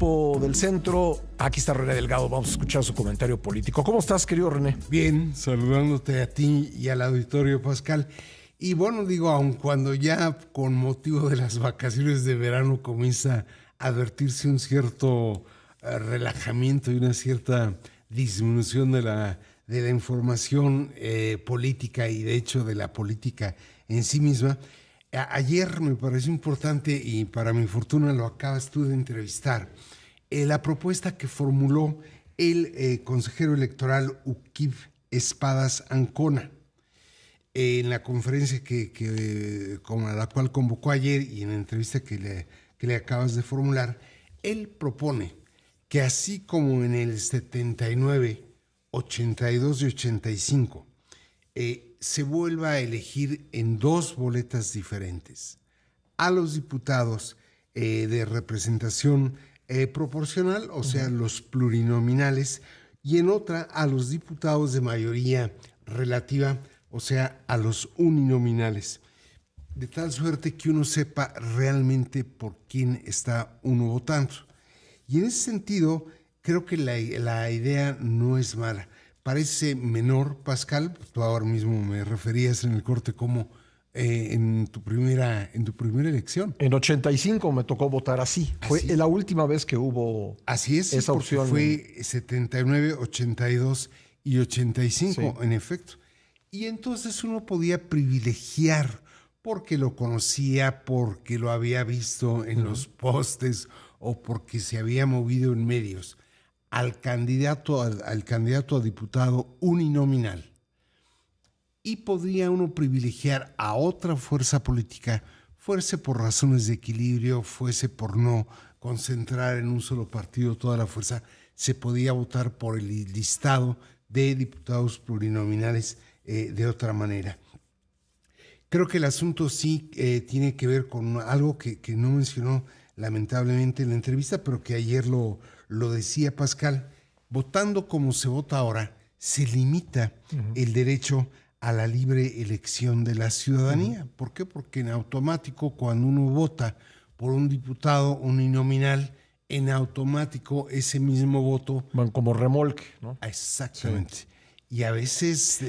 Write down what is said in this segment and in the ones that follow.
tiempo del centro. Aquí está René Delgado, vamos a escuchar su comentario político. ¿Cómo estás, querido René? Bien, saludándote a ti y al auditorio, Pascal. Y bueno, digo, aun cuando ya con motivo de las vacaciones de verano comienza a advertirse un cierto relajamiento y una cierta disminución de la información política y de hecho de la política en sí misma. Ayer me pareció importante y para mi fortuna lo acabas tú de entrevistar, la propuesta que formuló el consejero electoral Uquib Espadas Ancona en la conferencia como a la cual convocó ayer y en la entrevista que le acabas de formular. Él propone que así como en el 79, 82 y 85 se vuelva a elegir en dos boletas diferentes a los diputados de representación proporcional, o sea, los plurinominales, y en otra a los diputados de mayoría relativa, o sea, a los uninominales, de tal suerte que uno sepa realmente por quién está uno votando. Y en ese sentido, creo que la idea no es mala. Parece menor, Pascal, tú ahora mismo me referías en el corte como en tu primera elección. En 85 me tocó votar así. Fue la última vez que hubo así es, esa opción. Fue 79, 82 y 85, sí, en efecto. Y entonces uno podía privilegiar porque lo conocía, porque lo había visto en los postes o porque se había movido en medios, al candidato a diputado uninominal, y podría uno privilegiar a otra fuerza política, fuese por razones de equilibrio, fuese por no concentrar en un solo partido toda la fuerza, se podía votar por el listado de diputados plurinominales de otra manera. Creo que el asunto sí tiene que ver con algo que no mencionó lamentablemente en la entrevista, pero que ayer lo decía Pascal. Votando como se vota ahora, se limita el derecho a la libre elección de la ciudadanía. ¿Por qué? Porque en automático, cuando uno vota por un diputado uninominal, en automático ese mismo voto van como remolque, ¿no? Exactamente. Sí. Y a veces...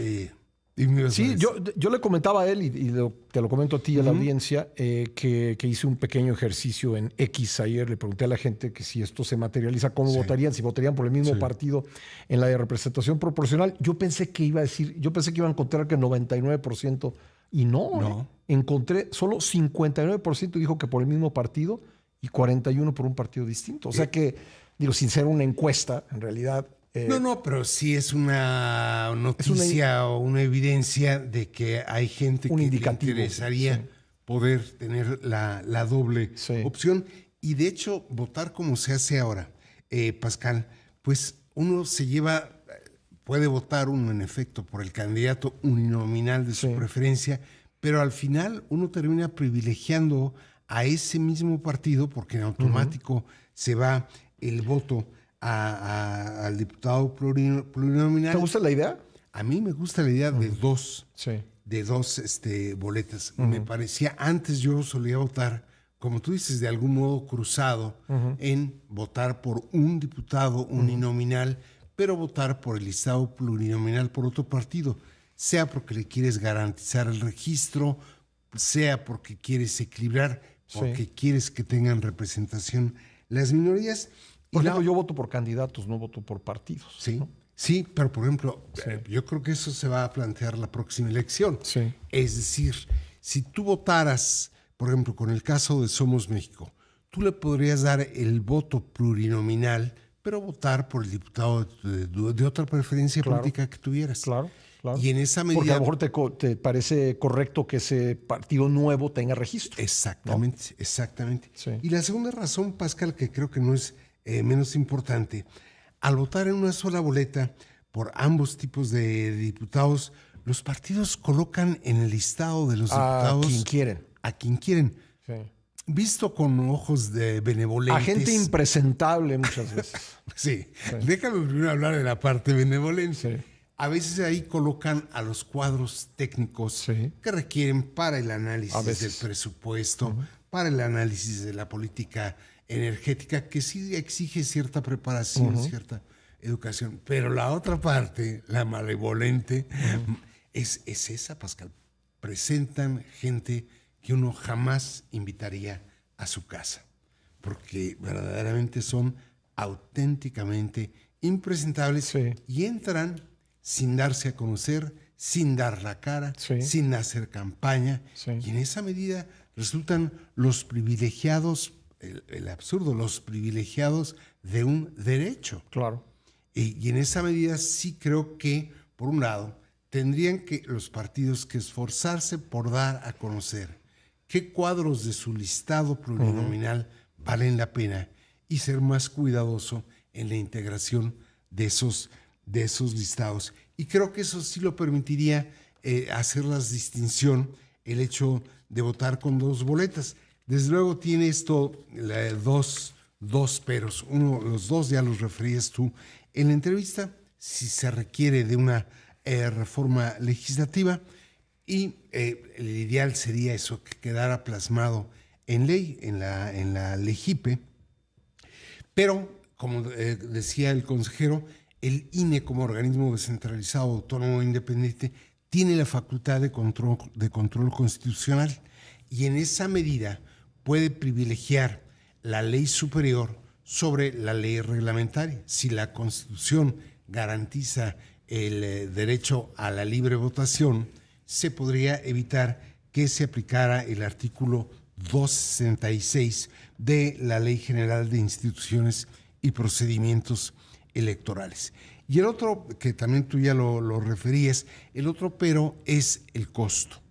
sí, yo le comentaba a él y te lo comento a ti y a la audiencia que hice un pequeño ejercicio en X ayer. Le pregunté a la gente que si esto se materializa, ¿cómo votarían? Si votarían por el mismo partido en la de representación proporcional. Yo pensé que iba a encontrar que el 99% y no. Encontré solo 59% dijo que por el mismo partido y 41% por un partido distinto. O sea que, digo, sin ser una encuesta, en realidad... No, pero sí es una noticia o una evidencia de que hay gente que le interesaría poder tener la doble opción. Y de hecho, votar como se hace ahora, Pascal, pues uno puede votar uno en efecto por el candidato uninominal de su preferencia, pero al final uno termina privilegiando a ese mismo partido porque en automático se va el voto al diputado plurinominal. ¿Te gusta la idea? A mí me gusta la idea de dos boletas. Me parecía, antes yo solía votar, como tú dices, de algún modo cruzado, en votar por un diputado uninominal, pero votar por el listado plurinominal por otro partido, sea porque le quieres garantizar el registro, sea porque quieres equilibrar, porque quieres que tengan representación las minorías. Por ejemplo, yo voto por candidatos, no voto por partidos. Sí, ¿no? Sí, pero por ejemplo, yo creo que eso se va a plantear la próxima elección. Sí. Es decir, si tú votaras, por ejemplo, con el caso de Somos México, tú le podrías dar el voto plurinominal, pero votar por el diputado de otra preferencia política que tuvieras. Claro. Y en esa medida... Porque a lo mejor te parece correcto que ese partido nuevo tenga registro. Exactamente, ¿no? Exactamente. Sí. Y la segunda razón, Pascal, que creo que no es menos importante, al votar en una sola boleta por ambos tipos de diputados, los partidos colocan en el listado de los diputados a quien quieren. Sí. Visto con ojos de benevolentes. A gente impresentable muchas veces. Sí. Déjame primero hablar de la parte benevolente. Sí. A veces ahí colocan a los cuadros técnicos que requieren para el análisis del presupuesto, para el análisis de la política energética que sí exige cierta preparación, cierta educación. Pero la otra parte, la malevolente, es esa, Pascal. Presentan gente que uno jamás invitaría a su casa, porque verdaderamente son auténticamente impresentables y entran sin darse a conocer, sin dar la cara, sin hacer campaña. Y en esa medida resultan los privilegiados, el absurdo, los privilegiados de un derecho. Claro. Y en esa medida sí creo que, por un lado, tendrían que los partidos que esforzarse por dar a conocer qué cuadros de su listado plurinominal valen la pena y ser más cuidadoso en la integración de esos listados. Y creo que eso sí lo permitiría hacer la distinción, el hecho de votar con 2 boletas. Desde luego tiene esto dos peros. Uno, los dos ya los referías tú en la entrevista, si se requiere de una reforma legislativa, y el ideal sería eso, que quedara plasmado en ley, en la LEGIPE. Pero, como decía el consejero, el INE como organismo descentralizado, autónomo e independiente tiene la facultad de control constitucional, y en esa medida puede privilegiar la ley superior sobre la ley reglamentaria. Si la Constitución garantiza el derecho a la libre votación, se podría evitar que se aplicara el artículo 266 de la Ley General de Instituciones y Procedimientos Electorales. Y el otro, que también tú ya lo referías, el otro pero es el costo.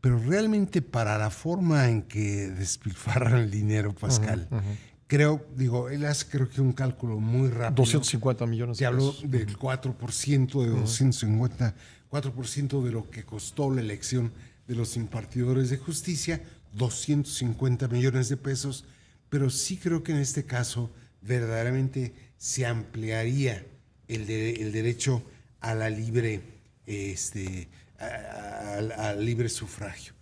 Pero realmente para la forma en que despilfarran el dinero, Pascal, creo que un cálculo muy rápido. 250 millones de pesos. Te hablo del 4%, de 250, 4% de lo que costó la elección de los impartidores de justicia, 250 millones de pesos, pero sí creo que en este caso verdaderamente se ampliaría el derecho a la libre, al libre sufragio.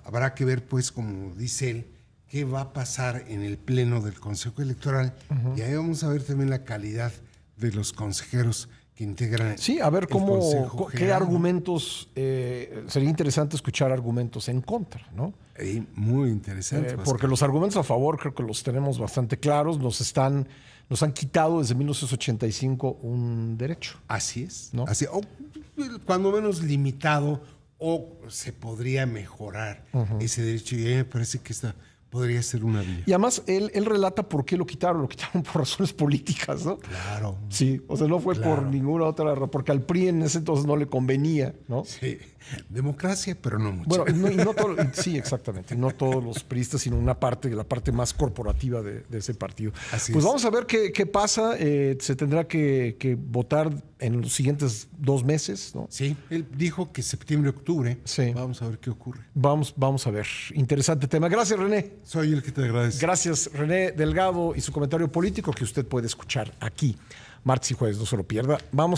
Habrá que ver, pues, como dice él, qué va a pasar en el pleno del Consejo Electoral, y ahí vamos a ver también la calidad de los consejeros que integran. Sí, a ver qué argumentos, sería interesante escuchar argumentos en contra, ¿no? Muy interesante. Porque los argumentos a favor creo que los tenemos bastante claros, nos han quitado desde 1985 un derecho. Así es, ¿no? Así, o cuando menos limitado, o se podría mejorar ese derecho, y a mí me parece que esta podría ser una vía. Y además él relata por qué lo quitaron por razones políticas, ¿no? Claro. Sí, o sea, no fue por ninguna otra razón, porque al PRI en ese entonces no le convenía, ¿no? Sí, democracia, pero no mucho. Bueno, y no todo, sí, exactamente, no todos los priistas, sino la parte más corporativa de ese partido. Así pues es. vamos a ver qué pasa, se tendrá que votar en los siguientes 2 meses, ¿no? Sí, él dijo que septiembre, octubre. Sí. Vamos a ver qué ocurre. Vamos a ver. Interesante tema. Gracias, René. Soy el que te agradece. Gracias, René Delgado, y su comentario político que usted puede escuchar aquí, martes y jueves. No se lo pierda. Vamos.